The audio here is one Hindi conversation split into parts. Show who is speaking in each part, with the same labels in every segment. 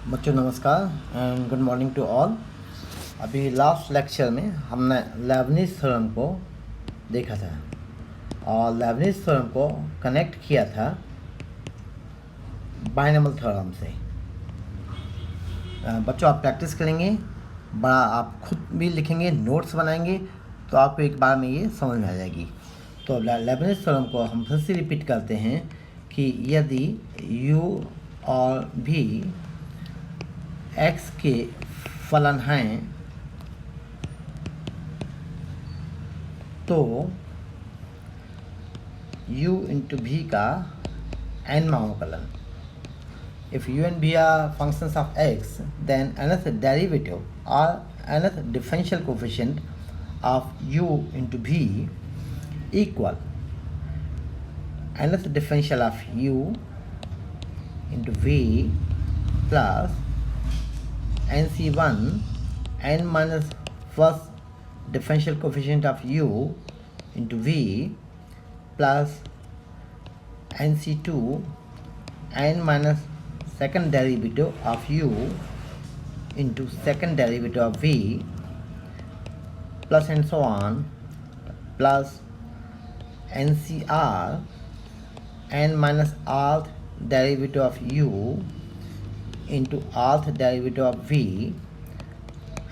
Speaker 1: बच्चों नमस्कार and good morning to all. अभी लास्ट लेक्चर में हमने लेबनिज़ थ्योरम को देखा था और लेबनिज़ थ्योरम को कनेक्ट किया था बाइनॉमियल थ्योरम से। बच्चों आप प्रैक्टिस करेंगे, बड़ा आप खुद भी लिखेंगे, नोट्स बनाएंगे तो आपको एक बार में ये समझ में आ जाएगी। तो लेबनिज़ थ्योरम को हम फिर से रिपीट करते हैं कि यदि u और v x के फलन हैं तो u इंटू v का n अवकलन। If u and v are functions of x, then nth derivative or nth differential coefficient of u into v equal nth differential of u into v plus nc1 n minus first differential coefficient of u into v plus nc2 n minus second derivative of u into second derivative of v plus and so on plus ncr n minus rth derivative of u into rth derivative of v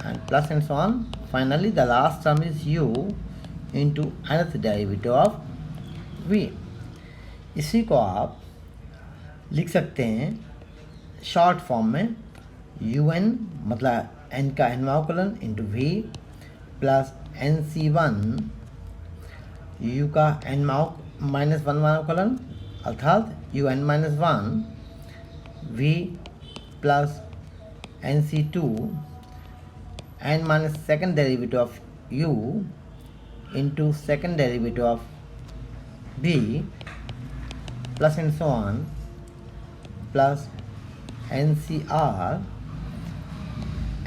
Speaker 1: and plus and so on. Finally the last term is u into nth derivative of v. इसी को आप लिख सकते हैं शॉर्ट फॉर्म में un मतलब n का n अवकलन into v plus nc1 u का n माइनस वन अवकलन अर्थात un minus one v plus nc2 n minus second derivative of u into second derivative of v plus and so on plus ncr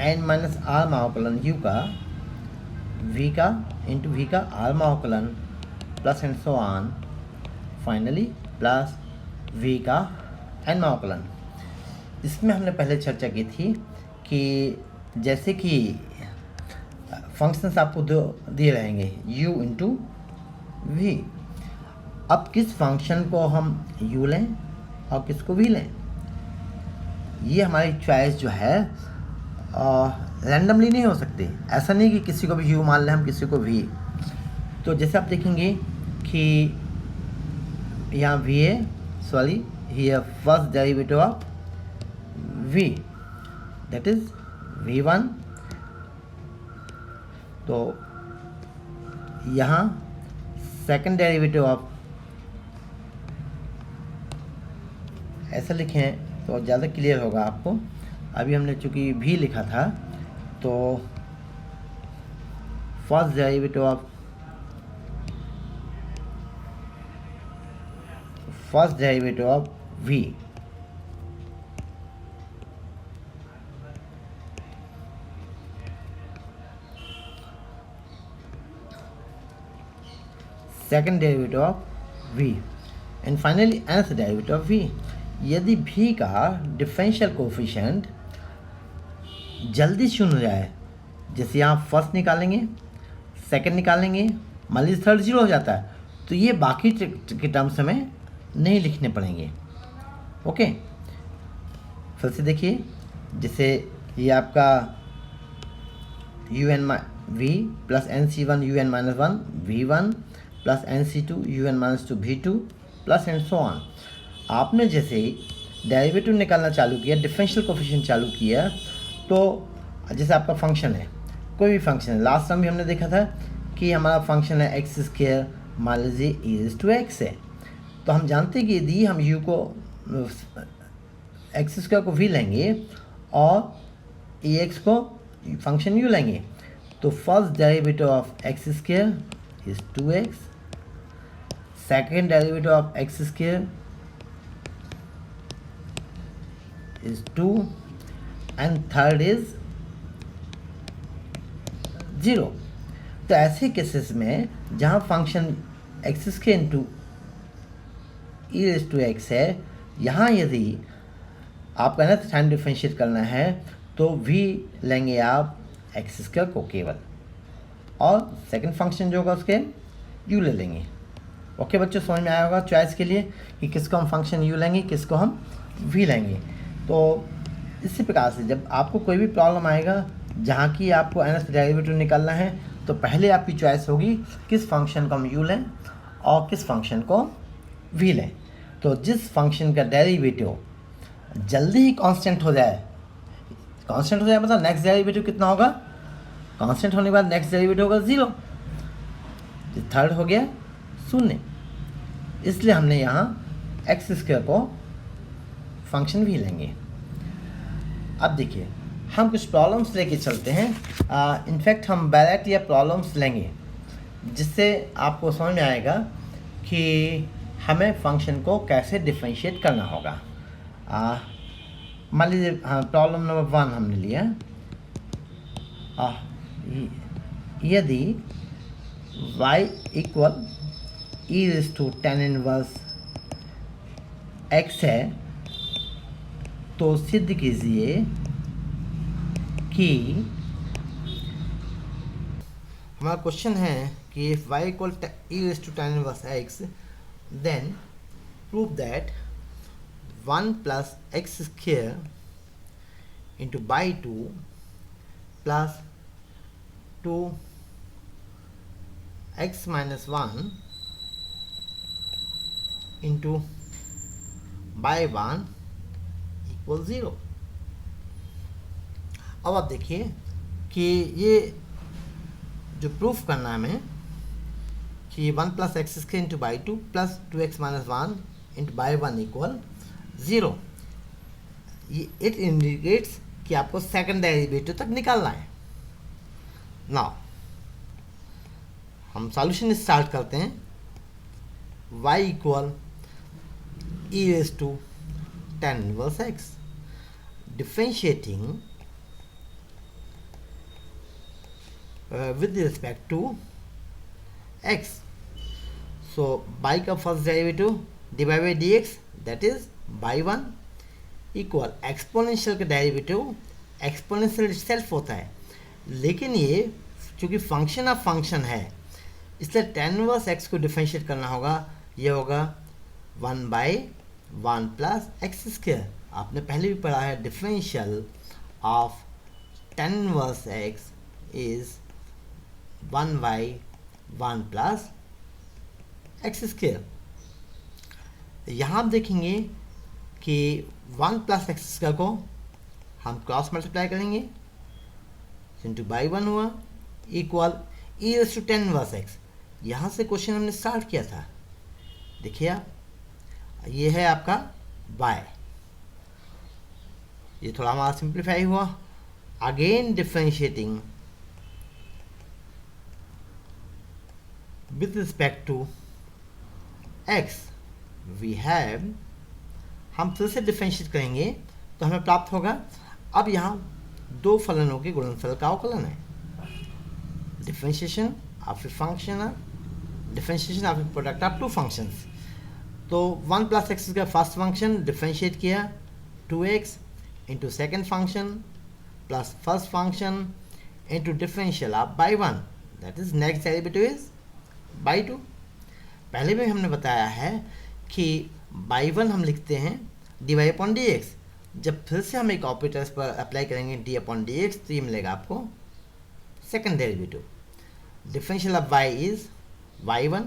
Speaker 1: n minus r अवकलन u का v का इंटू v का r अवकलन plus and so on finally plus v का n अवकलन। इसमें हमने पहले चर्चा की थी कि जैसे कि फंक्शंस आपको दिए रहेंगे u इंटू v, अब किस फंक्शन को हम u लें और किसको v लें, ये हमारी चॉइस जो है रैंडमली नहीं हो सकती। ऐसा नहीं कि किसी को भी u मान लें हम, किसी को v। तो जैसे आप देखेंगे कि यहाँ v है, sorry here first derivative of v that is v1, तो यहाँ सेकंड डेरिवेटिव ऑफ, ऐसा लिखें तो ज़्यादा क्लियर होगा आपको। अभी हमने चूँकि v लिखा था तो first derivative of v second derivative of v and finally nth derivative of v। यदि v का डिफरेंशियल कोफिशिएंट जल्दी शून्य हो जाए, जैसे यहाँ फर्स्ट निकालेंगे, सेकंड निकालेंगे, मान लीजिए थर्ड जीरो हो जाता है, तो ये बाकी के टर्म्स हमें नहीं लिखने पड़ेंगे। ओके, फिर से देखिए, जैसे ये आपका un v plus nc1 un minus one v1 plus nc2 un minus two v2 plus and so on. आपने जैसे डेरिवेटिव निकालना चालू किया, डिफरेंशियल कोफिशिएंट चालू किया, तो जैसे आपका फंक्शन है, कोई भी फंक्शन है, लास्ट टाइम भी हमने देखा था कि हमारा फंक्शन है एक्स स्क्वायर, मान लीजिए e टू एक्स है, तो हम जानते हैं कि यदि हम u को एक्स स्क्वायर को v लेंगे और ए एक्स को फंक्शन u लेंगे, तो first derivative of x square is 2x, second derivative of x square is 2 and third is 0। तो ऐसे केसेस में जहाँ function X square into E raise to X है, यहाँ यदि आपका nth टाइम डिफरेंशिएट करना है तो v लेंगे आप एक्स स्क्वायर को केवल, और सेकंड फंक्शन जो होगा उसके u ले लेंगे। ओके बच्चों, समझ में आया होगा चॉइस के लिए कि किसको हम फंक्शन u लेंगे, किसको हम v लेंगे। तो इसी प्रकार से जब आपको कोई भी प्रॉब्लम आएगा जहाँ की आपको nth डेरिवेटिव निकालना है तो पहले आपकी चॉइस होगी किस फंक्शन को हम u लें और किस फंक्शन को v लें। तो जिस फंक्शन का डेरिवेटिव जल्दी ही कांस्टेंट हो जाए, कांस्टेंट हो जाए मतलब नेक्स्ट डेरिवेटिव कितना होगा, कांस्टेंट होने के बाद नेक्स्ट डेरिवेटिव होगा 0, थर्ड हो गया 0, इसलिए हमने यहाँ एक्स स्क्वायर को फंक्शन भी लेंगे। अब देखिए हम कुछ प्रॉब्लम्स लेके चलते हैं, इनफैक्ट हम डायरेक्ट या प्रॉब्लम्स लेंगे जिससे आपको समझ में आएगा कि हमें फंक्शन को कैसे डिफरेंशिएट करना होगा। मान लीजिए प्रॉब्लम नंबर 1 हमने लिया, यदि y equal e⁻tan inverse x है तो सिद्ध कीजिए कि हमारा क्वेश्चन है कि if y equal e⁻tan inverse x then prove that 1 plus x square into by 2 plus 2x minus 1 into by 1 equal 0। अब आप देखिए कि ये जो प्रूफ करना है हमें कि 1 plus x square into by 2 plus 2x minus 1 into by 1 equal 0, it indicates कि आपको सेकंड डेरिवेटिव तक निकालना है। नाउ हम सॉल्यूशन स्टार्ट करते हैं। y equal e⁻tan inverse x, differentiating with respect to x, so by का first derivative dy by dx that is by 1 equal exponential का डेरिवेटिव एक्सपोनेंशियल इटसेल्फ होता है, लेकिन ये चूँकि फंक्शन ऑफ फंक्शन है इसलिए tan इनवर्स x को डिफरेंशिएट करना होगा, ये होगा 1 बाई 1 प्लस एक्स स्क्वायर। आपने पहले भी पढ़ा है differential of tan inverse x is 1 by 1 plus x square. यहाँ आप देखेंगे कि 1 प्लस एक्स स्क्वायर को हम क्रॉस मल्टीप्लाई करेंगे इंटू बाई 1 हुआ इक्वल e⁻tan इनवर्स x। यहाँ से क्वेश्चन हमने स्टार्ट किया था, देखिए आप, ये है आपका y, ये थोड़ा हमारा सिंप्लीफाई हुआ, again differentiating with respect to x we have, हम फिर से डिफरेंशिएट करेंगे तो हमें प्राप्त होगा, अब यहाँ दो फलनों के गुणनफल का अवकलन है, differentiation of a function, differentiation of a product of two functions. तो 1 प्लस एक्स का फर्स्ट फंक्शन डिफरेंशिएट किया 2x into second function plus first function into differential of y 1 that is next derivative is y 2। पहले भी हमने बताया है कि बाई 1 हम लिखते हैं dy अपॉन dx, जब फिर से हम एक ऑपरेटर्स पर अप्लाई करेंगे d अपॉन dx तो ये मिलेगा आपको second derivative. Differential of y is y1,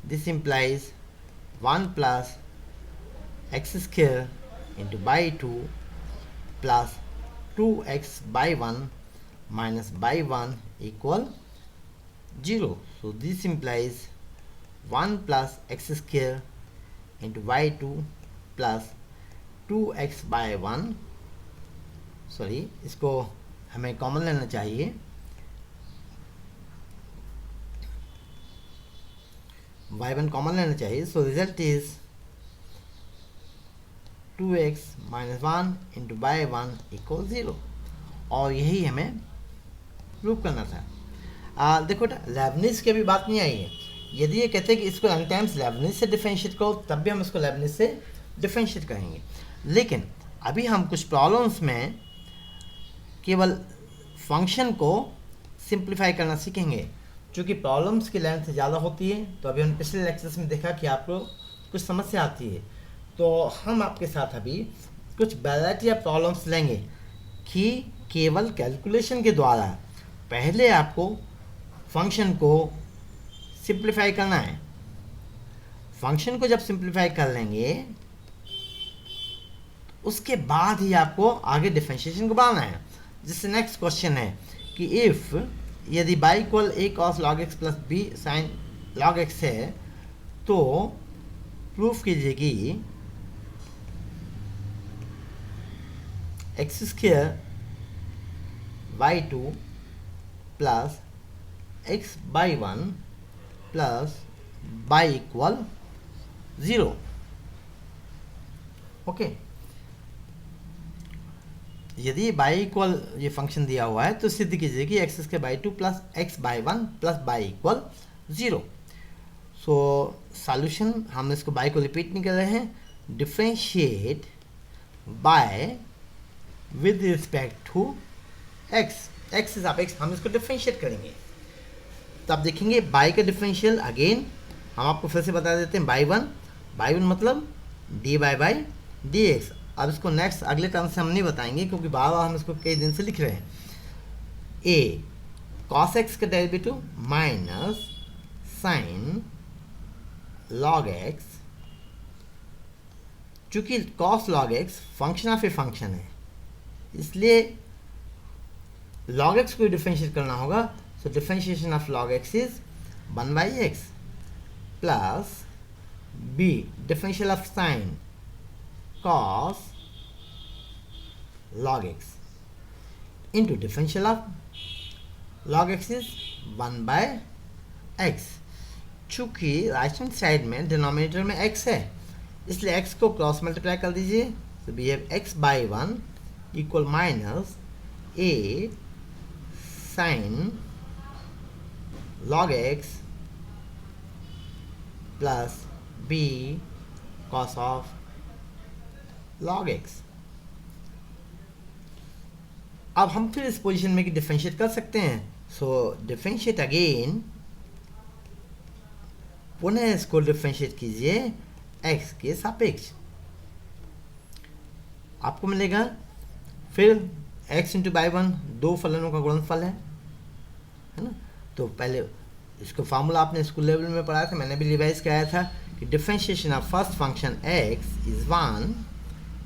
Speaker 1: this implies 1 plus x square into by 2 plus 2x by 1 minus by 1 equal 0। So this implies 1 plus x square into y2 plus 2x by 1, sorry इसको हमें कॉमन लेना चाहिए, y1 कॉमन लेना चाहिए, so result is 2x minus 1 into by 1 equal 0, और यही हमें प्रूव करना था। देखो लेबनिज की भी बात नहीं आई है, यदि ये कहते हैं कि इसको n टाइम्स लेबनिज से डिफरेंशिएट करो तब भी हम इसको लेबनिज से डिफरेंशिएट करेंगे, लेकिन अभी हम कुछ प्रॉब्लम्स में केवल फंक्शन को सिंप्लीफाई करना सीखेंगे। क्योंकि प्रॉब्लम्स की लेंथ ज़्यादा होती है, तो अभी हमने पिछले लेक्चर्स में देखा कि आपको कुछ समस्या आती है, तो हम आपके साथ अभी कुछ वैरायटी ऑफ प्रॉब्लम्स लेंगे कि केवल कैलकुलेशन के द्वारा पहले आपको फंक्शन को सिंप्लीफाई करना है। फंक्शन को जब सिंप्लीफाई कर लेंगे उसके बाद ही आपको आगे डिफरेंशिएशन को बढ़ाना है। जिससे नेक्स्ट क्वेश्चन है कि इफ यदि y equal a cos log x plus b sine log x है, तो प्रूफ कीजिए कि x square y 2 plus x y 1 plus y equal 0। Okay, यदि बाई इक्वल ये फंक्शन दिया हुआ है तो सिद्ध कीजिए कि x square y 2 plus x y 1 plus y equal 0। So solution, हम इसको बाई को रिपीट नहीं कर रहे हैं, differentiate bye with respect to x, x is of x, हम इसको डिफरेंशिएट करेंगे। तो आप देखेंगे बाई का डिफरेंशियल अगेन हम आपको फिर से बता देते हैं, बाई वन मतलब D by by D x. अब इसको नेक्स्ट अगले टर्म से हम नहीं बताएंगे क्योंकि बार बार हम इसको कई दिन से लिख रहे हैं। ए कॉस एक्स का derivative minus sine log x, चूंकि cos log x function of a function है इसलिए लॉग एक्स को डिफरेंशिएट करना होगा। So differentiation of log x is 1 by x plus b differential of sine cos log x into differential of log x is 1 by x। चूंकि राइट हैंड साइड में डिनोमिनेटर में x है इसलिए x को क्रॉस मल्टीप्लाई कर दीजिए, तो we have x y 1 equal minus a sine log x plus b cos of log x। अब हम फिर इस पोजीशन में डिफरेंशिएट कर सकते हैं। सो डिफरेंशिएट अगेन, पुनः इसको डिफरेंशिएट कीजिए x के सापेक्ष, आपको मिलेगा फिर x इंटू बाई 1, दो फलनों का गुणनफल है ना। तो पहले इसको फार्मूला आपने स्कूल लेवल में पढ़ा था, मैंने भी रिवाइज कराया था कि differentiation of first function x is 1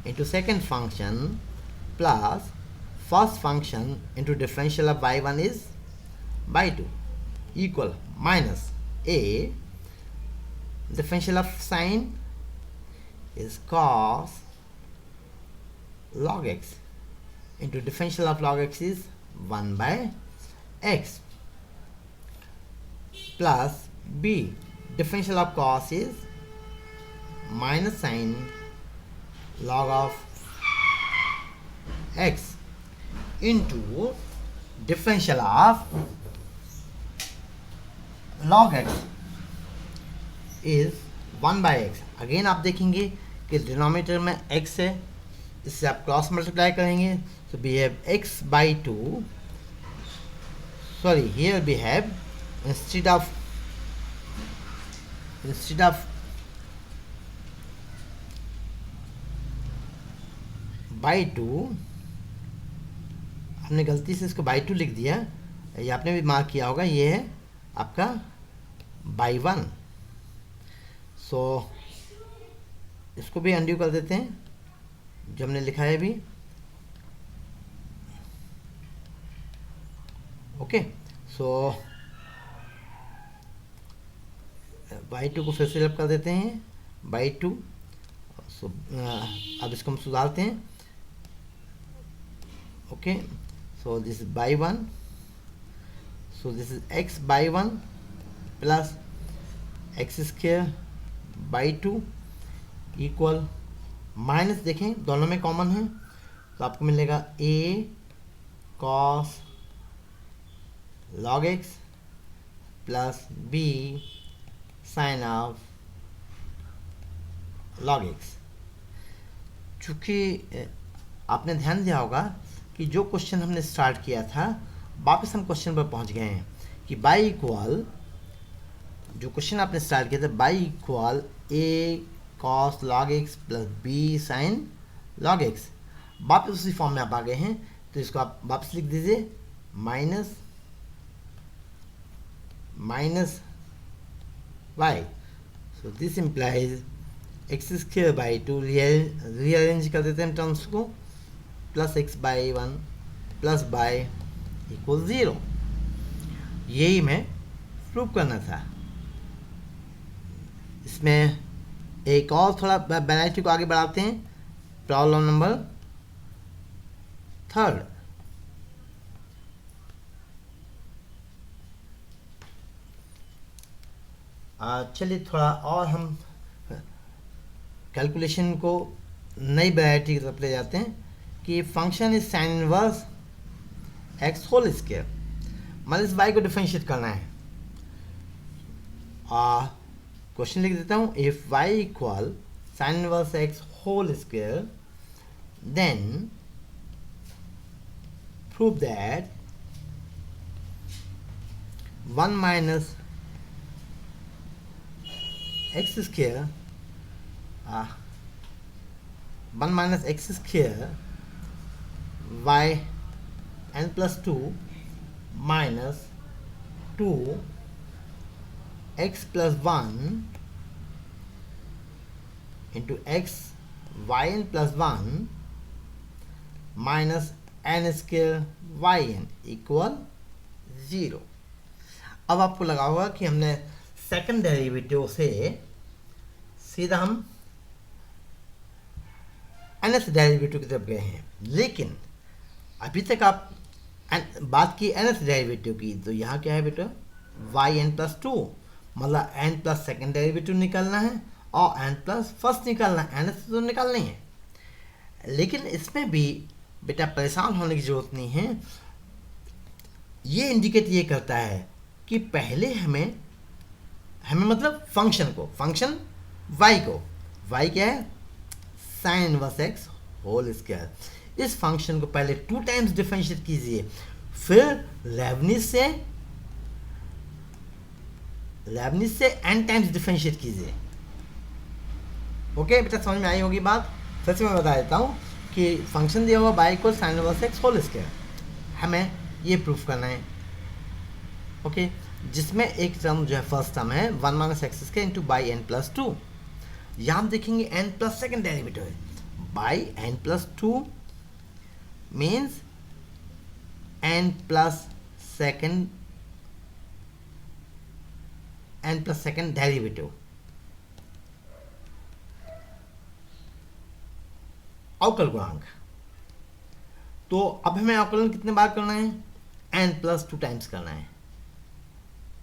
Speaker 1: into second function plus first function into differential of y1 is by 2 equal minus a differential of sine is cos log x into differential of log x is 1 by x plus b differential of cos is minus sine log of x into differential of log x is 1 by x। Again आप देखेंगे कि डिनोमिनेटर में x है, इससे आप क्रॉस मल्टीप्लाई करेंगे, तो we have x y 2, sorry here we have instead of y 2, हमने गलती से इसको बाई 2 लिख दिया, ये आपने भी मार्क किया होगा, ये है आपका बाई 1। सो इसको भी अनड्यू कर देते हैं जो हमने लिखा है अभी। ओके, सो बाई 2 को फिर से रब कर देते हैं, बाई 2। सो अब इसको हम सुधारते हैं। Okay, so this is by 1, so this is x by 1 plus x square by 2 equal minus, देखें दोनों में कॉमन है तो आपको मिलेगा a cos log x plus b sin of log x। चूँकि आपने ध्यान दिया होगा कि जो क्वेश्चन हमने स्टार्ट किया था वापस हम क्वेश्चन पर पहुंच गए हैं कि बाई इक्वल, जो क्वेश्चन आपने स्टार्ट किया था, y equal a cos log x plus b sine log x, वापस उसी फॉर्म में आप आ गए हैं। तो इसको आप वापस लिख दीजिए, minus y, so this implies x square y 2, rearrange कर देते हैं टर्म्स को, plus x y 1 plus y equal 0। यही मैं प्रूव करना था। इसमें एक और थोड़ा वैरायटी को आगे बढ़ाते हैं। Problem number 3। चलिए थोड़ा और हम कैलकुलेशन को नई वैरायटी की तरफ ले जाते हैं कि function is sine inverse x whole square, मतलब इस वाई को डिफरेंशिएट करना है। क्वेश्चन लिख देता हूँ, if y equal sine inverse x whole square then prove that 1 minus x square 1 minus x square y n plus 2 minus 2 x plus 1 into x y n plus 1 minus n square y n equal 0। अब आपको लगा होगा कि हमने सेकंड डेरिवेटिव से सीधा हम nth डेरिवेटिव की तरफ गए हैं, लेकिन अभी तक आप बात की nth डेरिवेटिव की, तो यहाँ क्या है बेटा, वाई एन प्लस 2, मतलब n प्लस सेकेंड डेरिवेटिव निकालना है और n प्लस फर्स्ट निकालना है, nth तो निकालना ही है। लेकिन इसमें भी बेटा परेशान होने की जरूरत नहीं है। ये इंडिकेट ये करता है कि पहले हमें मतलब फंक्शन को, फंक्शन y को, y क्या है, sine inverse x whole square, इस फंक्शन को पहले 2 टाइम्स डिफरेंशिएट कीजिए, फिर लेबनिज से n टाइम्स डिफरेंशिएट कीजिए। ओके बेटा, समझ में आई होगी बात। फिर से मैं बता देता हूँ कि फंक्शन दिया हुआ y equal sine inverse x whole square, हमें ये प्रूफ करना है। ओके, जिसमें एक टर्म जो है फर्स्ट टर्म है 1 minus x square into y n plus 2। यहाँ हम देखेंगे n प्लस सेकेंड डेरिवेटिव है, y n plus 2 means n plus second derivative, अवकल गुणांक। तो अब हमें अवकलन कितने बार करना है, n प्लस 2 टाइम्स करना है।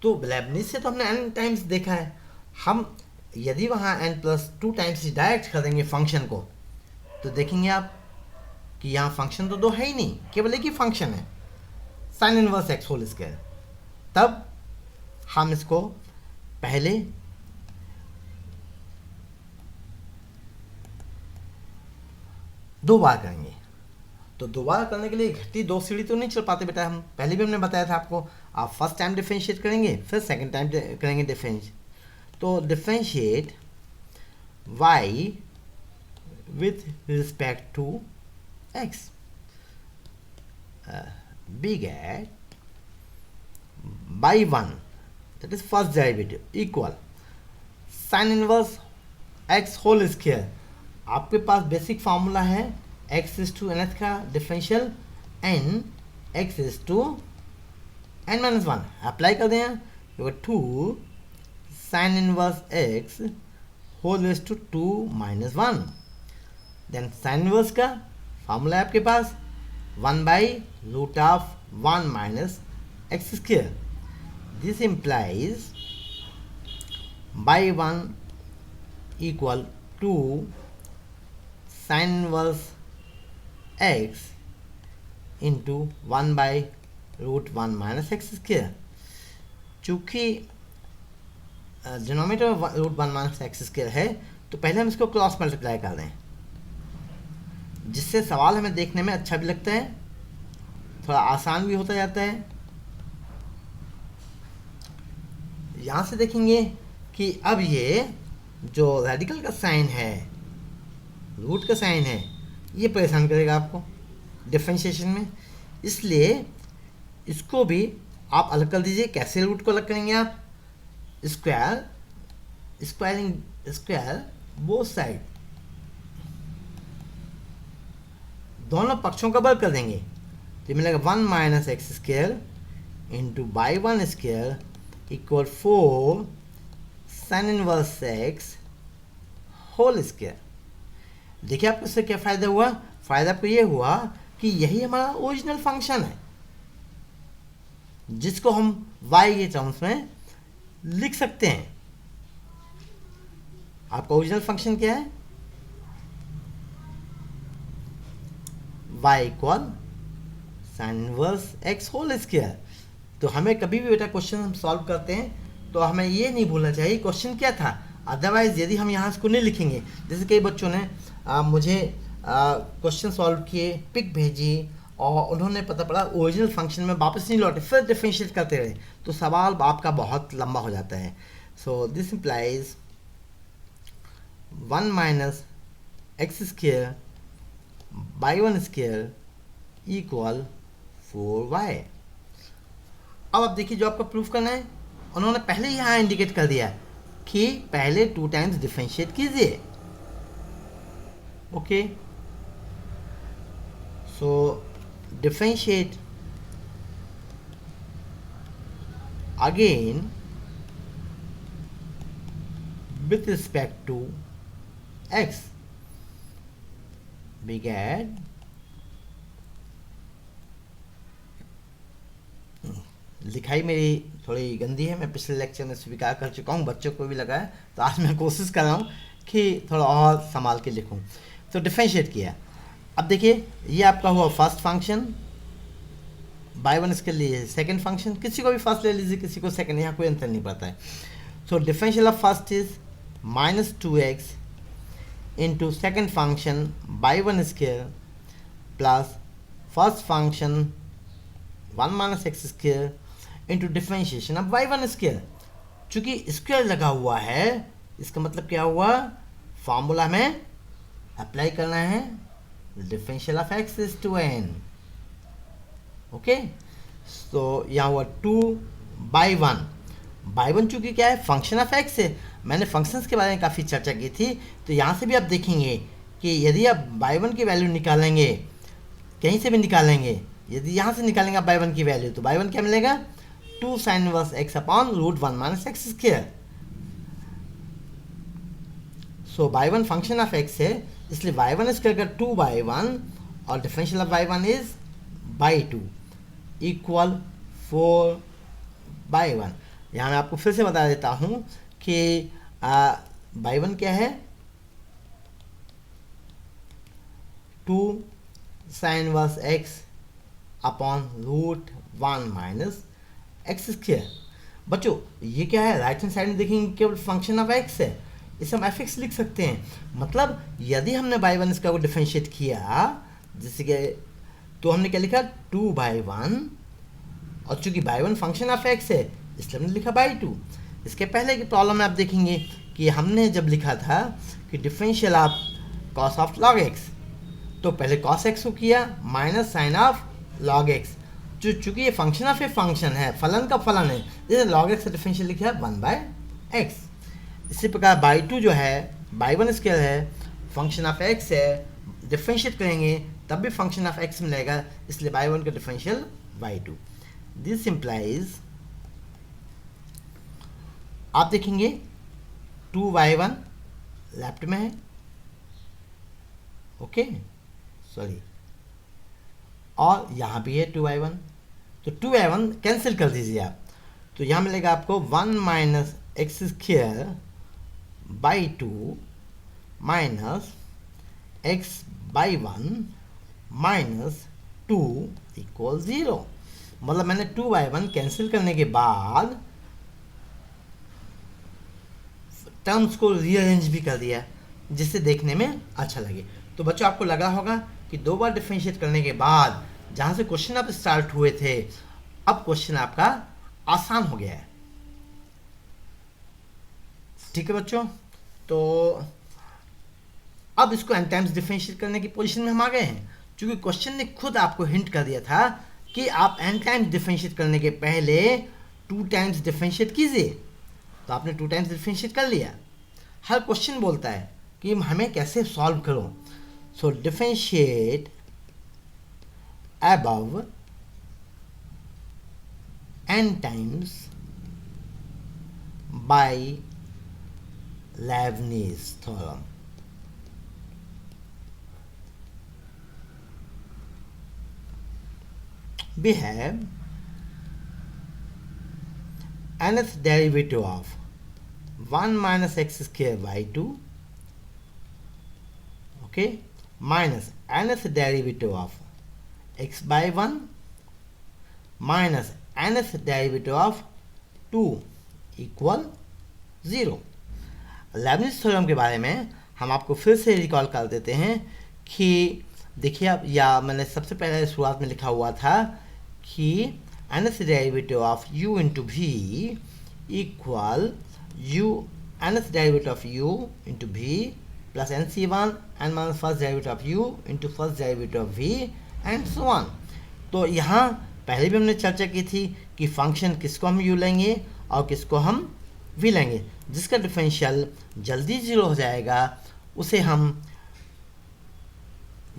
Speaker 1: तो लेबनिज से तो हमने n टाइम्स देखा है, हम यदि वहाँ n प्लस 2 टाइम्स डायरेक्ट कर देंगे फंक्शन को, तो देखेंगे आप कि यहाँ फंक्शन तो 2 है ही नहीं, केवल एक ही फंक्शन है, sine inverse x whole square. तब हम इसको पहले दो बार करेंगे। तो दोबारा करने के लिए घटी 2 सीढ़ी तो नहीं चल पाते बेटा, हम पहले भी हमने बताया था आपको, आप फर्स्ट टाइम डिफरेंशिएट करेंगे, फिर सेकंड टाइम करेंगे डिफरेंशिएट। तो differentiate y with respect to x, we get by 1, that is first derivative, equal sin inverse x whole square। आपके पास बेसिक फार्मूला है x is to nth का differential n x is to n minus 1, apply कर दें, तो 2 sin inverse x whole is to 2 minus 1, then sin inverse का फार्मूला है आपके पास 1 by root of 1 minus x square। This implies by 1 equal to sin inverse x into 1 by root 1 minus x square। चूँकि denominator root 1 minus x square है, तो पहले हम इसको क्रॉस मल्टीप्लाई कर दें, जिससे सवाल हमें देखने में अच्छा भी लगता है, थोड़ा आसान भी होता जाता है। यहाँ से देखेंगे कि अब ये जो रेडिकल का साइन है, रूट का साइन है, ये परेशान करेगा आपको डिफरेंशिएशन में, इसलिए इसको भी आप अलग कर दीजिए। कैसे रूट को अलग करेंगे आप? स्क्वायर बोथ साइड, दोनों पक्षों का वर्ग कर देंगे, तो ये मिलेगा 1 minus x square into y one square equal 4 sine inverse x whole square. देखिए आपको इससे क्या फ़ायदा हुआ? फ़ायदा आपको ये हुआ कि यही हमारा ओरिजिनल फंक्शन है, जिसको हम y के टर्म्स में लिख सकते हैं। आपका ओरिजिनल फंक्शन क्या है? y equal sine inverse x whole square. तो हमें कभी भी बेटा क्वेश्चन हम सॉल्व करते हैं तो हमें ये नहीं भूलना चाहिए क्वेश्चन क्या था। अदरवाइज यदि हम यहाँ इसको नहीं लिखेंगे, जैसे कई बच्चों ने मुझे क्वेश्चन सॉल्व किए, पिक भेजी और उन्होंने पता पड़ा ओरिजिनल फंक्शन में वापस नहीं लौटे, फिर डिफरेंशिएट करते रहे, तो सवाल आपका बहुत लंबा हो जाता है। सो this implies 1 minus x square by one square equal 4y। अब आप देखिए जो आपको प्रूफ करना है, उन्होंने पहले ही यहाँ इंडिकेट कर दिया कि पहले 2 टाइम्स डिफरेंशिएट कीजिए। Okay, so differentiate again with respect to x, we get लिखाई मेरी थोड़ी गंदी है, मैं पिछले लेक्चर में स्वीकार कर चुका हूँ, बच्चों को भी लगा है, तो आज मैं कोशिश कर रहा हूँ कि थोड़ा और संभाल के लिखूँ। तो डिफरेंशिएट किया। अब देखिए ये आपका हुआ फर्स्ट फंक्शन, बाई वन इसके लिए सेकंड फंक्शन, किसी को भी फर्स्ट ले लीजिए, किसी को सेकंड, यहाँ कोई अंतर नहीं पड़ता है। So differential of first is minus 2x into second function by one square plus first function 1 minus x square into differentiation of by one square. चूँकि स्क्वायर लगा हुआ है, इसका मतलब क्या हुआ? फॉर्मूला में अप्लाई करना है, differential of x is to n. Okay, तो यहाँ हुआ 2/1। बाई वन चूँकि क्या है? फंक्शन ऑफ एक्स है। मैंने फंक्शंस के बारे में काफ़ी चर्चा की थी, तो यहाँ से भी आप देखेंगे कि यदि आप बाई वन की वैल्यू निकालेंगे, कहीं से भी निकालेंगे, यदि यहाँ से निकालेंगे आप बाई वन की वैल्यू, तो बाई वन क्या मिलेगा? 2 sine inverse x upon root 1 minus x square. So y one function of x है, इसलिए बाई वन स्क्वायर का 2/1 और differential of by one is y 2 equal 4/1। यहाँ मैं आपको फिर से बता देता हूँ कि बाई वन क्या है? 2 sine inverse x upon root 1 minus x square. बच्चों ये क्या है? राइट हैंड साइड में देखेंगे केवल फंक्शन ऑफ एक्स है, इसे हम एफ एक्स लिख सकते हैं। मतलब यदि हमने बाई वन इसका को डिफरेंशिएट किया, जैसे कि, तो हमने क्या लिखा? 2/1, और चूंकि by one function of x है इसलिए हमने लिखा बाई 2। इसके पहले की प्रॉब्लम में आप देखेंगे कि हमने जब लिखा था कि differential of cos of log x, तो पहले कॉस एक्स को किया minus sine of log x. चूँकि ये फंक्शन ऑफ ए फंक्शन है, फलन का फलन है, जैसे लॉग एक्स का डिफरेंशियल लिखा है 1/x। इसी प्रकार बाई 2 जो है बाई वन स्क्वायर है, फंक्शन ऑफ एक्स है, डिफरेंशिएट करेंगे तब भी फंक्शन ऑफ एक्स मिलेगा, इसलिए बाई वन का डिफरेंशियल बाई 2। दिस इम्प्लाइज, आप देखेंगे 2/1 लेफ्ट में है, ओके, सॉरी, और यहाँ भी है 2/1, तो 2/1 कैंसिल कर दीजिए आप, तो यहाँ मिलेगा आपको 1 minus x square y 2 minus x y 1 minus 2 equal 0। मतलब मैंने 2/1 कैंसिल करने के बाद टर्म्स को रीअरेंज भी कर दिया जिससे देखने में अच्छा लगे। तो बच्चों आपको लगा होगा कि 2 बार डिफरेंशिएट करने के बाद जहाँ से क्वेश्चन आप स्टार्ट हुए थे, अब क्वेश्चन आपका आसान हो गया है। ठीक है बच्चों, तो अब इसको n टाइम्स डिफरेंशिएट करने की पोजीशन में हम आ गए हैं, क्योंकि क्वेश्चन ने खुद आपको हिंट कर दिया था कि आप n टाइम्स डिफरेंशिएट करने के पहले 2 टाइम्स डिफरेंशिएट कीजिए। तो आपने 2 टाइम्स डिफरेंशिएट कर लिया। हर क्वेश्चन बोलता है कि हमें कैसे सॉल्व करो। सो differentiate above n times by Leibniz theorem. We have nth derivative of 1 minus x square by 2, okay, minus nth derivative of x by 1 minus nth derivative of 2 equal 0। Lebanese theorem के बारे में हम आपको फिर से रिकॉल कर देते हैं कि देखिए आप, या मैंने सबसे पहले शुरुआत में लिखा हुआ था कि nth derivative of u into v इक्वल u nth derivative of u into v plus nc1 n minus first derivative of u into first derivative of v and so on. तो यहाँ पहले भी हमने चर्चा की थी कि फंक्शन किसको हम u लेंगे और किसको हम v लेंगे। जिसका डिफरेंशियल जल्दी जीरो हो जाएगा उसे हम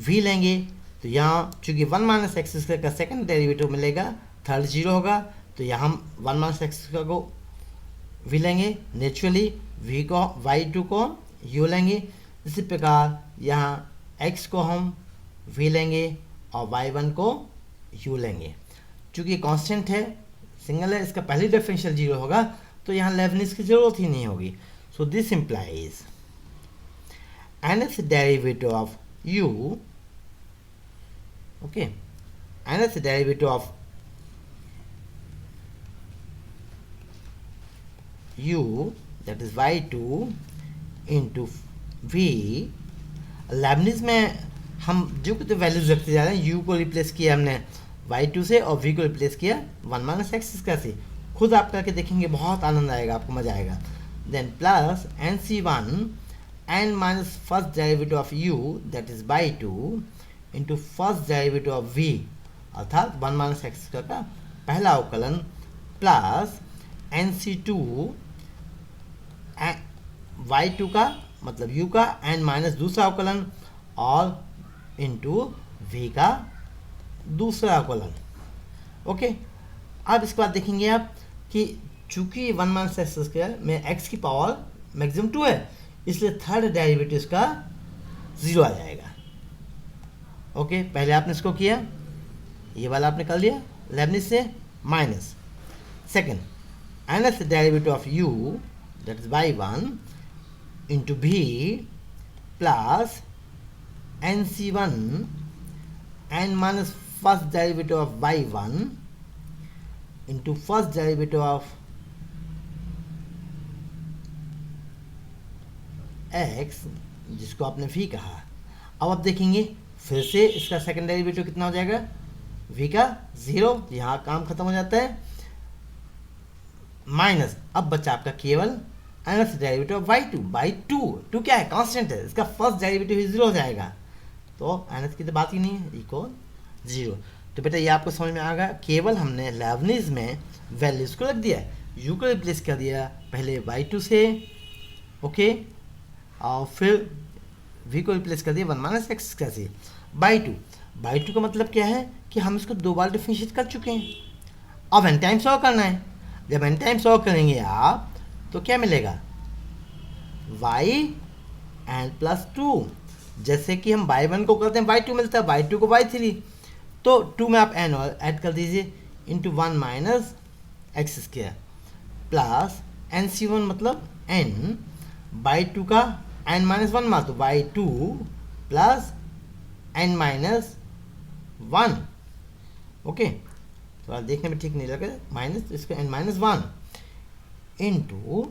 Speaker 1: v लेंगे। तो यहाँ चूँकि 1 माइनस एक्स स्क्वायर का सेकंड डेरिवेटिव मिलेगा, थर्ड जीरो होगा, तो यहाँ हम 1 माइनस एक्स स्क्वायर को v लेंगे। नेचुरली v को y2 को u लेंगे। इसी प्रकार यहाँ x को हम v लेंगे और y1 को u लेंगे। चूँकि कांस्टेंट है, सिंगल है, इसका पहली डिफरेंशियल जीरो होगा, तो यहाँ लेबनिज की जरूरत ही नहीं होगी। सो this implies nth derivative of u, okay, nth derivative of u that is y2 into v। Lebanese में हम जो कुछ वैल्यूज रखते जा रहे हैं, u को रिप्लेस किया हमने y2 से और v को रिप्लेस किया 1 माइनस एक्स स्क्वायर से। खुद आप करके देखेंगे, बहुत आनंद आएगा, आपको मजा आएगा। Then plus nc1 n minus first derivative of u that is y 2 into first derivative of v अर्थात 1 माइनस एक्स स्क्वायर का पहला अवकलन प्लस nc2 y2 का मतलब u का n माइनस दूसरा अवकलन और इंटू v का दूसरा अवकलन। ओके, अब इसके बाद देखेंगे आप कि चूंकि 1 माइनस एक्स स्क्वायर में x की पावर मैक्सिमम 2 है, इसलिए थर्ड डेरिवेटिव का 0 आ जाएगा। ओके, पहले आपने इसको किया, ये वाला आपने कर लिया लेबनिज से, minus second nth derivative of u that is by 1 into v plus nc1 n minus first derivative of y1 into first derivative of x जिसको आपने v कहा। अब आप देखेंगे फिर से इसका सेकंड डेरिवेटिव कितना हो जाएगा, v का 0, यहाँ काम खत्म हो जाता है, माइनस अब बचा आपका केवल nth derivative of y2 by 2 क्या है, कांस्टेंट है, इसका फर्स्ट डेरिवेटिव ही 0 हो जाएगा, तो nth की तो बात ही नहीं है, इक्वल 0। तो बेटा ये आपको समझ में आ गया, केवल हमने लेबनिज में वैल्यूज को रख दिया, u को रिप्लेस कर दिया पहले y2 से, ओके, और फिर v को रिप्लेस कर दिया 1 माइनस एक्स से बाई 2 का मतलब क्या है कि हम इसको 2 बार डिफरेंशिएट कर चुके हैं, अब n टाइम्स और करना है। जब n टाइम्स और करेंगे आप तो क्या मिलेगा, y n प्लस 2, जैसे कि हम y1 को करते हैं y2 मिलता है, y2 को y3, तो 2 में आप n और ऐड कर दीजिए into 1 minus x square plus nc1 मतलब n बाई 2 का n माइनस 1 मार, तो by 2 plus n minus 1। Okay, तो देखने में ठीक नहीं लगे, माइनस, तो इसको n minus 1 into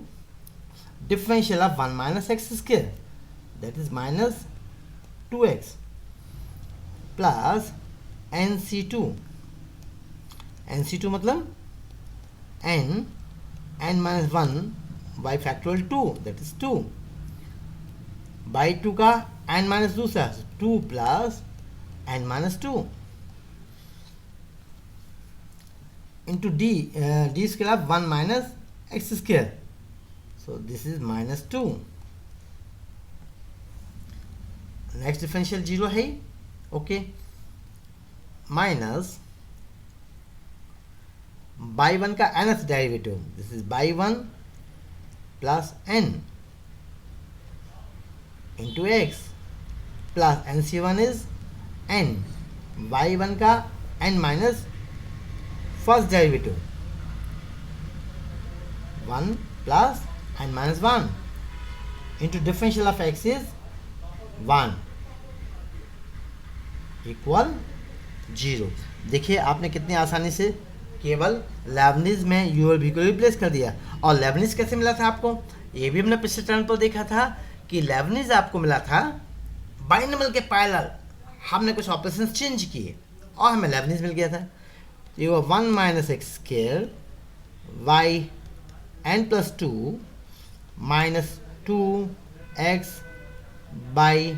Speaker 1: differential of 1 minus x square that is minus 2x plus NC2, NC2 मतलब n minus 1 by factorial 2, that is 2 by 2 का n माइनस दूसरा 2 plus n minus 2 into D, D square 1 minus x square, so this is minus 2. Next differential 0 है, ओके, माइनस बाई 1 का nth derivative, this is by 1 plus n into x plus NC1 is n by 1 का n minus first derivative 1 plus n minus 1 into differential of x is 1 equal 0. देखिए आपने कितनी आसानी से केवल लेबनिज में यू और वी को रिप्लेस कर दिया. और लेबनिज कैसे मिला था आपको, ये भी हमने पिछले टर्न पर देखा था कि लेबनिज आपको मिला था बाइनोमियल के पैरेलल. हमने कुछ ऑपरेशंस चेंज किए और हमें लेबनिज मिल गया था. ये वो 1 minus x square y n plus 2 minus 2 x y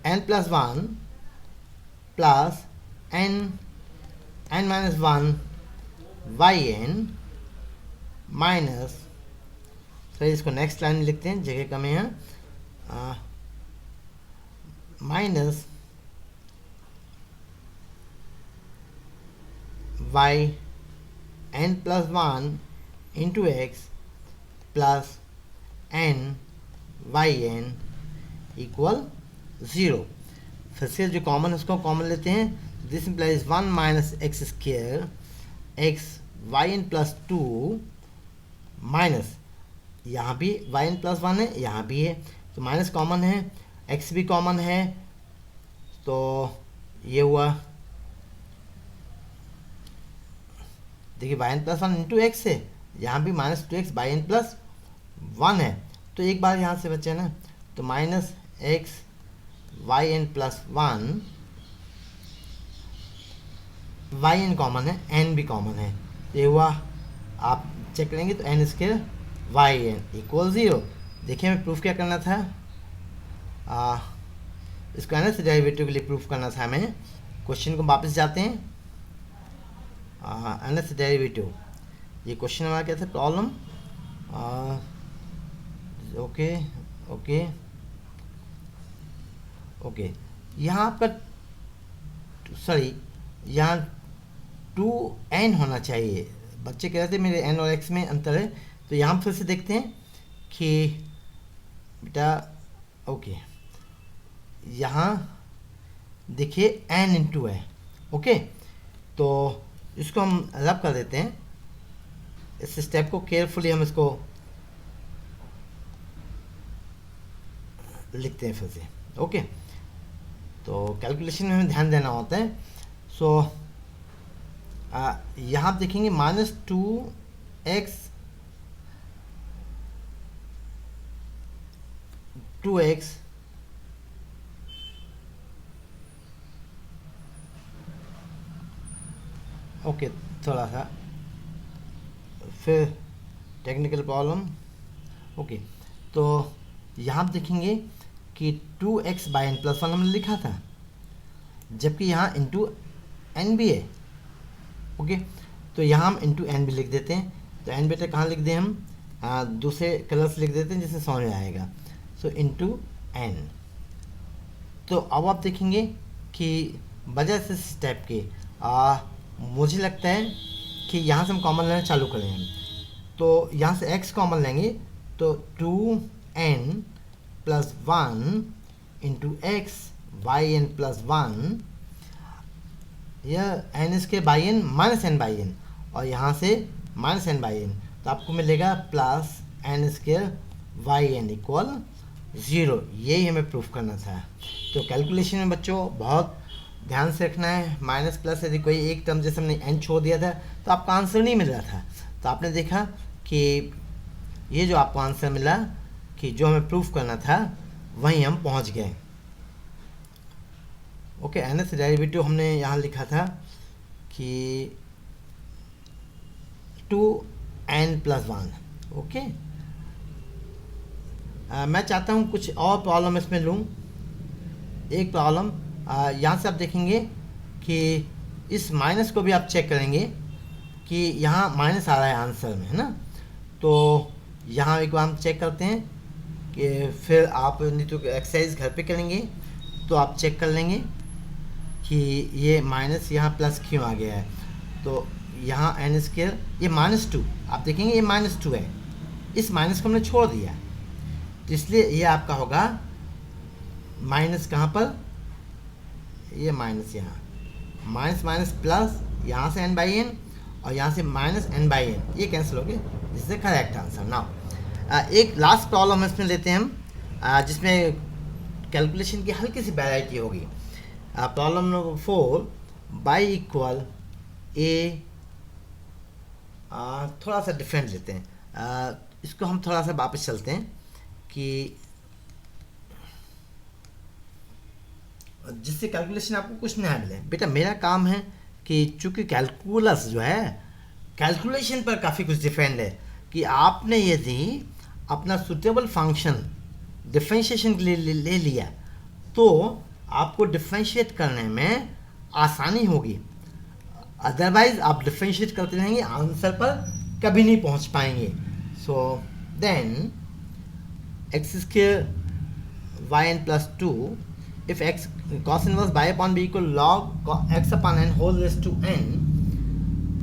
Speaker 1: n plus 1 plus n minus 1 y n minus, sir इसको नेक्स्ट लाइन में लिखते हैं, जगह कम है, minus y n plus 1 into x plus n y n equal 0. फिर से जो कॉमन है उसको कॉमन लेते हैं. This implies 1 minus x square x y n plus 2 minus, यहाँ भी वाई एन प्लस 1 है, यहाँ भी है, तो माइनस कॉमन है, एक्स भी कॉमन है, तो ये हुआ, देखिए y n plus 1 into x है, यहाँ भी minus 2x by n plus 1 है, तो एक बार यहाँ से बचे ना, तो minus x y n plus 1, y n common है, एन भी कॉमन है, तो ये हुआ, आप चेक करेंगे तो n square y n equal 0. देखिए हमें प्रूफ क्या करना था, इसको एन से डेरिवेटिव के लिए प्रूफ करना था हमें. क्वेश्चन को वापस जाते हैं, एन से डेरिवेटिव, ये क्वेश्चन हमारा क्या था, प्रॉब्लम, ओके ओके ओके, यहाँ पर सॉरी यहाँ 2n होना चाहिए. बच्चे कह रहे थे मेरे n और x में अंतर है, तो यहाँ फिर से देखते हैं कि बेटा ओके, यहाँ देखिए n इंटू है, ओके, तो इसको हम रब कर देते हैं. इस स्टेप को केयरफुली हम इसको लिखते हैं फिर से, ओके. तो कैलकुलेशन में हमें ध्यान देना होता है. सो यहाँ आप देखेंगे माइनस 2x 2x ओके, थोड़ा सा फिर टेक्निकल प्रॉब्लम, ओके. तो यहाँ आप देखेंगे कि 2x बाई एन प्लस 1 हमने लिखा था, जबकि यहाँ इंटू एन भी है, ओके. तो यहाँ हम इंटू एन भी लिख देते हैं. तो एन बेटा कहाँ लिख दें हम, दूसरे कलर से लिख देते हैं जिससे समझ में आएगा. So into N. तो अब आप देखेंगे कि वजह से स्टेप के मुझे लगता है कि यहाँ से हम कॉमन लेना चालू करेंगे. तो यहाँ से x कॉमन लेंगे तो 2n plus 1 into x y n plus 1, यह n इसके y n minus n y n, और यहाँ से माइनस एन बाई एन, तो आपको मिलेगा plus n square y n equal 0. यही हमें प्रूफ करना था. तो कैलकुलेशन में बच्चों बहुत ध्यान से रखना है. माइनस प्लस यदि कोई एक टर्म जैसे हमने n छोड़ दिया था तो आपका आंसर नहीं मिल रहा था. तो आपने देखा कि ये जो आपको आंसर मिला कि जो हमें प्रूफ करना था वहीं हम पहुंच गए. ओके, एन एस डेरिवेटिव हमने यहाँ लिखा था कि 2n+1। ओके, मैं चाहता हूँ कुछ और प्रॉब्लम इसमें लूँ। एक प्रॉब्लम यहाँ से आप देखेंगे कि इस माइनस को भी आप चेक करेंगे कि यहाँ माइनस आ रहा है आंसर में, है ना। तो यहाँ एक बार हम चेक करते हैं कि फिर आप नहीं तो एक्सरसाइज घर पे करेंगे तो आप चेक कर लेंगे कि ये माइनस यहाँ प्लस क्यों आ गया है। तो यहाँ एन स्क्वायर, ये -2, आप देखेंगे ये -2 है, इस माइनस को हमने छोड़ दिया, तो इसलिए ये आपका होगा माइनस कहाँ पर, ये माइनस यहाँ, माइनस माइनस प्लस, यहाँ से n/n और यहाँ से -n/n, ये कैंसिल हो गए, this is correct answer. Now एक लास्ट प्रॉब्लम इसमें लेते हैं हम, जिसमें कैलकुलेशन की हल्की सी वैरायटी होगी। प्रॉब्लम नंबर 4, बाई इक्वल ए, थोड़ा सा डिफरेंट लेते हैं। इसको हम थोड़ा सा वापस चलते हैं कि जिससे कैलकुलेशन आपको कुछ नया मिले। बेटा मेरा काम है कि चूंकि कैलकुलस जो है कैलकुलेशन पर काफ़ी कुछ डिफरेंट है, कि आपने यदि अपना सुटेबल फंक्शन डिफ्रेंशिएशन के लिए ले लिया तो आपको डिफ्रेंशिएट करने में आसानी होगी, अदरवाइज आप डिफ्रेंशिएट करते रहेंगे, आंसर पर कभी नहीं पहुंच पाएंगे। So then x² yn+2, if x cos inverse y/b equal log x/n whole raised to n,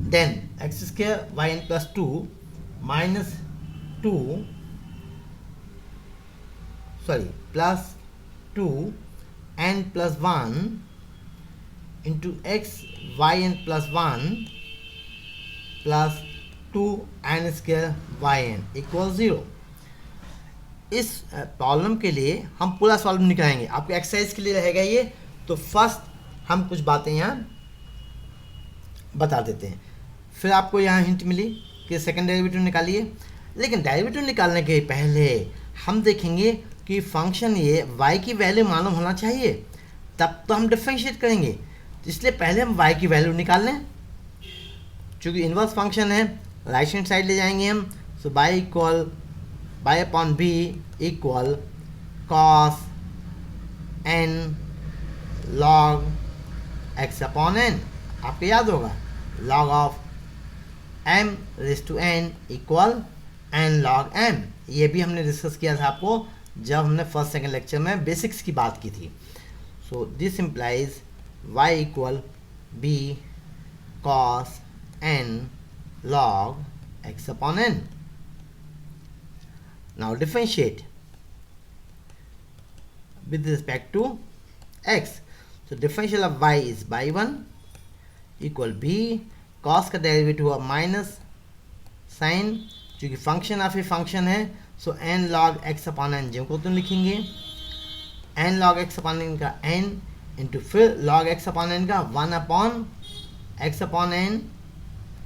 Speaker 1: then x² yn+2 minus 2 plus 2 n+1 into x yn+1 plus 2 n² yn equals 0। इस प्रॉब्लम के लिए हम पूरा सॉल्व नहीं कराएंगे, आपको एक्सरसाइज के लिए रहेगा ये। तो फर्स्ट हम कुछ बातें यहाँ बता देते हैं, फिर आपको यहाँ हिंट मिली कि सेकंड डेरिवेटिव निकालिए। लेकिन डेरिवेटिव निकालने के पहले हम देखेंगे कि फंक्शन ये y की वैल्यू मालूम होना चाहिए, तब तो हम डिफरेंशिएट करेंगे। तो इसलिए पहले हम y की वैल्यू निकाल लें, चूँकि इन्वर्स फंक्शन है राइट हैंड साइड ले जाएंगे हम। सो y/b equal cos n log x/n, आपको याद होगा log of m⁻n equal n log m, ये भी हमने डिस्कस किया था आपको जब हमने फर्स्ट सेकंड लेक्चर में बेसिक्स की बात की थी। सो this implies y equal b cos n log x/n। Now differentiate with respect to x. So differential of y is by 1 equal b cos का डेरिवेटिव हुआ माइनस साइन, क्योंकि फंक्शन ऑफ ए फंक्शन है, सो n log x/n जो को तुम लिखेंगे n log x/n का n इंटू फिर log x/n का 1/x/n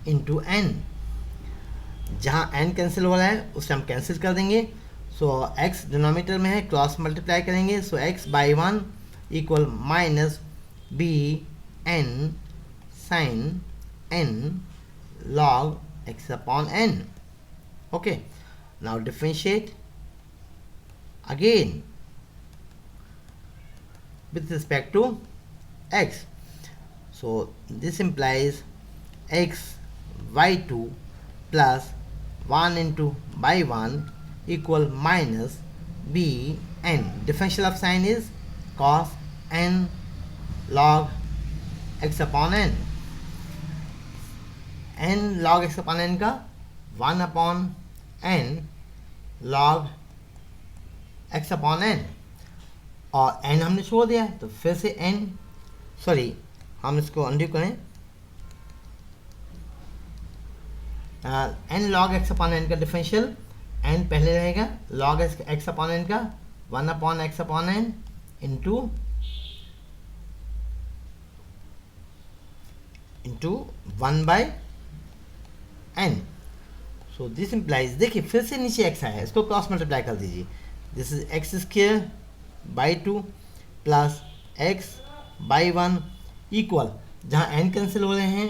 Speaker 1: इंटू n। जहाँ n कैंसिल हो रहा है उसे हम कैंसिल कर देंगे। सो x डिनोमिनेटर में है, क्रॉस मल्टीप्लाई करेंगे, so x/1 equal minus b n sine n log x/n। Okay, now differentiate again with respect to x. So this implies x/2 plus 1 into y1 equal minus bn. Differential of sign is cos n log x/n. n log x/n का 1/n log x/n, और n हमने छोड़ दिया, तो फिर से हम इसको अनडू करें, n log x/n का डिफरेंशियल n पहले रहेगा, log x/n का 1/x/n into 1/n। So this implies, देखिए फिर से नीचे x आया है, इसको क्रॉस मल्टीप्लाई कर दीजिए, this is x² by 2 plus x y 1 equal, जहाँ n कैंसिल हो रहे हैं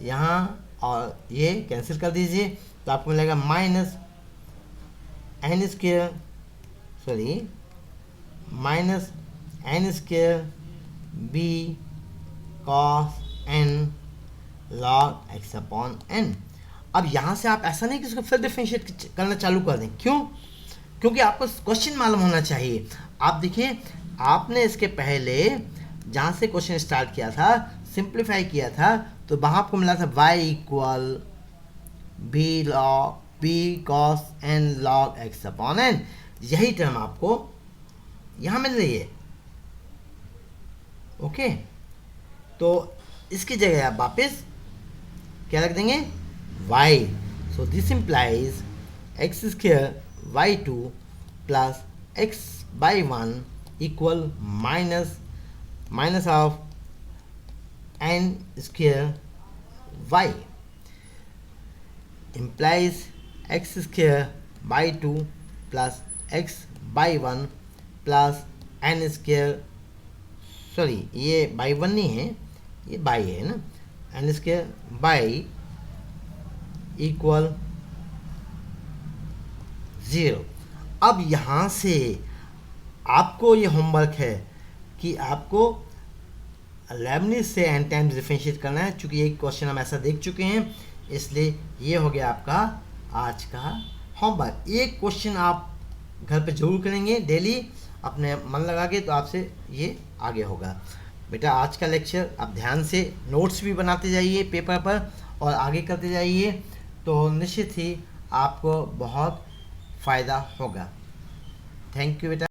Speaker 1: यहाँ और ये कैंसिल कर दीजिए, तो आपको मिलेगा minus n square, sorry minus n square b cos n log x upon n। अब यहाँ से आप ऐसा नहीं कि इसको फिर डिफरेंशिएट करना चालू कर दें, क्यों? क्योंकि आपको क्वेश्चन मालूम होना चाहिए। आप देखिए, आपने इसके पहले जहाँ से क्वेश्चन स्टार्ट किया था, सिंप्लीफाई किया था, तो वहाँ आपको मिला था y equal b cos n log x upon n। यही टर्म आपको यहाँ मिल रही है। ओके, तो इसकी जगह आप वापस क्या रख देंगे, y। So this implies x square y2 plus x y 1 equal minus of n square y implies x square by 2 plus x by 1 plus n square, sorry ये बाई 1 नहीं है, ये बाई है ना, n स्क्वायर बाई इक्वल 0। अब यहाँ से आपको ये होमवर्क है कि आपको लेबनिज़ से n टाइम्स डिफरेंशिएट करना है। चूँकि एक क्वेश्चन हम ऐसा देख चुके हैं, इसलिए ये हो गया आपका आज का होमवर्क। एक क्वेश्चन आप घर पे जरूर करेंगे डेली अपने मन लगा के, तो आपसे ये आगे होगा। बेटा आज का लेक्चर आप ध्यान से नोट्स भी बनाते जाइए पेपर पर और आगे करते जाइए, तो निश्चित ही आपको बहुत फ़ायदा होगा। थैंक यू बेटा।